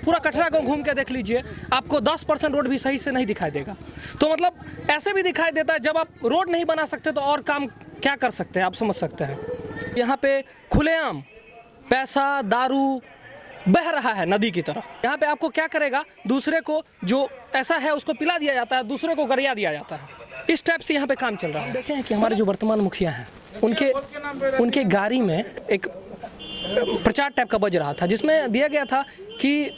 पूरा कटरा गाँव घूम के देख लीजिए, आपको 10% रोड भी सही से नहीं दिखाई देगा। तो मतलब ऐसे भी दिखाई देता है, जब आप रोड नहीं बना सकते तो और काम क्या कर सकते हैं, आप समझ सकते हैं। यहाँ पे खुलेआम पैसा दारू बह रहा है नदी की तरह। यहाँ पे आपको क्या करेगा, दूसरे को जो ऐसा है उसको पिला दिया जाता है, दूसरे को गरिया दिया जाता है। इस टाइप से यहाँ पे काम चल रहा है। हम देखे हैं कि हमारे जो वर्तमान मुखिया हैं उनके गाड़ी में एक प्रचार टाइप का बज रहा था, जिसमें दिया गया था कि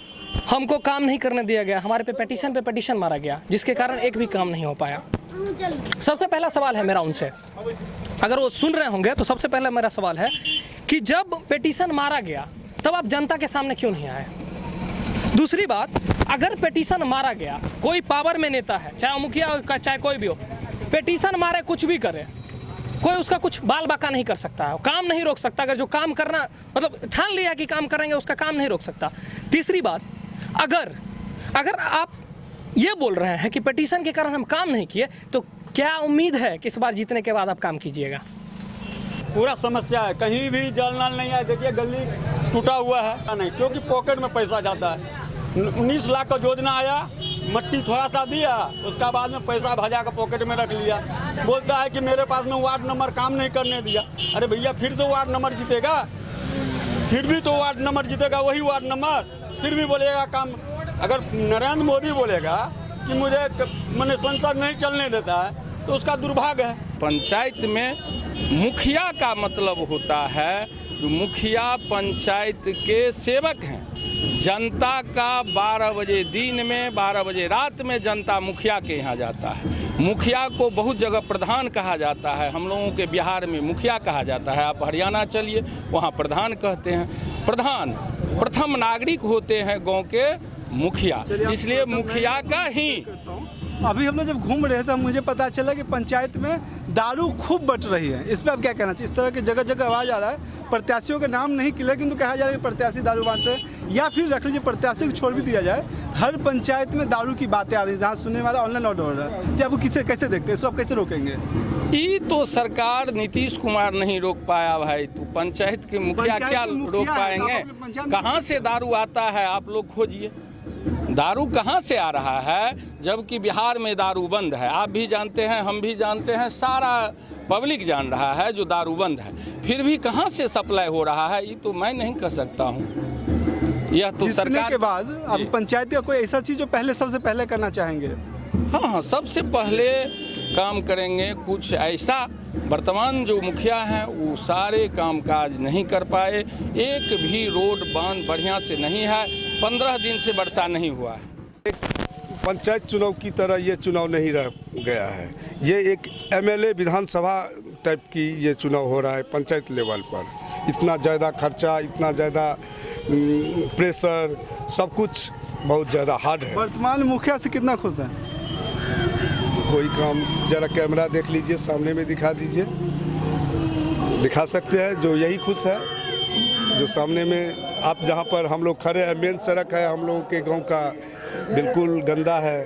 हमको काम नहीं करने दिया गया, हमारे पे पिटीशन मारा गया, जिसके कारण एक भी काम नहीं हो पाया। सबसे पहला सवाल है मेरा उनसे, अगर वो सुन रहे होंगे तो सबसे पहला मेरा सवाल है कि जब पिटीशन मारा गया तब आप जनता के सामने क्यों नहीं आए? दूसरी बात, अगर पिटीशन मारा गया, कोई पावर में नेता है, चाहे मुखिया का चाहे कोई भी हो, पिटीशन मारे कुछ भी करे, कोई उसका कुछ बाल बाका नहीं कर सकता है, काम नहीं रोक सकता। अगर जो काम करना मतलब ठान लिया कि काम करेंगे, उसका काम नहीं रोक सकता। तीसरी बात, अगर आप ये बोल रहे हैं कि पिटीशन के कारण हम काम नहीं किए, तो क्या उम्मीद है कि इस बार जीतने के बाद आप काम कीजिएगा? पूरा समस्या है, कहीं भी जल नल नहीं है। देखिए गली टूटा हुआ है नहीं, क्योंकि पॉकेट में पैसा जाता है। 19 लाख का योजना आया, मट्टी थोड़ा सा दिया, उसका बाद में पैसा भजा कर पॉकेट में रख लिया। बोलता है कि मेरे पास में वार्ड नंबर काम नहीं करने दिया। अरे भैया, फिर तो वार्ड नंबर जीतेगा, फिर भी तो वार्ड नंबर जीतेगा वही वार्ड नंबर, फिर भी बोलेगा काम। अगर नरेंद्र मोदी बोलेगा कि मुझे मैंने संसद नहीं चलने देता है, तो उसका दुर्भाग्य है। पंचायत में मुखिया का मतलब होता है, मुखिया पंचायत के सेवक हैं। जनता का 12 बजे दिन में 12 बजे रात में जनता मुखिया के यहाँ जाता है। मुखिया को बहुत जगह प्रधान कहा जाता है, हम लोगों के बिहार में मुखिया कहा जाता है। आप हरियाणा चलिए, वहाँ प्रधान कहते हैं। प्रधान प्रथम नागरिक होते हैं गांव के मुखिया, इसलिए मुखिया का ही। अभी हम लोग जब घूम रहे थे, मुझे पता चला कि पंचायत में दारू खूब बट रही है। इस पर आप क्या कहना चाहिए? इस तरह की जगह जगह आवाज़ आ रहा है, प्रत्याशियों के नाम नहीं क्लियर, किंतु कहा जा रहा है कि प्रत्याशी दारू बांट रहे हैं, या फिर रख लीजिए प्रत्याशी को छोड़ भी दिया जाए, हर पंचायत में दारू की बातें आ रही है, जहाँ सुनने वाला ऑनलाइन ऑर्डर हो रहा है। तो आपको कैसे देखते हैं, इसको आप कैसे रोकेंगे? ये तो सरकार नीतीश कुमार नहीं रोक पाया भाई, तो पंचायत के मुखिया क्या रोक पाएंगे? कहाँ से दारू आता है आप लोग खोजिए। दारू कहाँ से आ रहा है, जबकि बिहार में दारू बंद है। आप भी जानते हैं, हम भी जानते हैं, सारा पब्लिक जान रहा है जो दारू बंद है, फिर भी कहाँ से सप्लाई हो रहा है, ये तो मैं नहीं कह सकता हूँ। यह तो सरकार के बाद अब पंचायत का कोई ऐसा चीज़ जो सबसे पहले करना चाहेंगे? हाँ, सबसे पहले काम करेंगे कुछ ऐसा। वर्तमान जो मुखिया हैं वो सारे कामकाज नहीं कर पाए, एक भी रोड बांध बढ़िया से नहीं है, 15 दिन से वर्षा नहीं हुआ है। पंचायत चुनाव की तरह ये चुनाव नहीं रह गया है, ये एक MLA विधानसभा टाइप की ये चुनाव हो रहा है। पंचायत लेवल पर इतना ज़्यादा खर्चा, इतना ज़्यादा प्रेशर, सब कुछ बहुत ज़्यादा हार्ड है। वर्तमान मुखिया से कितना खुश हैं? कोई काम जरा कैमरा देख लीजिए, सामने में दिखा दीजिए, दिखा सकते हैं जो यही खुश है। जो सामने में आप जहां पर हम लोग खड़े हैं, मेन सड़क है हम लोगों के गांव का, बिल्कुल गंदा है।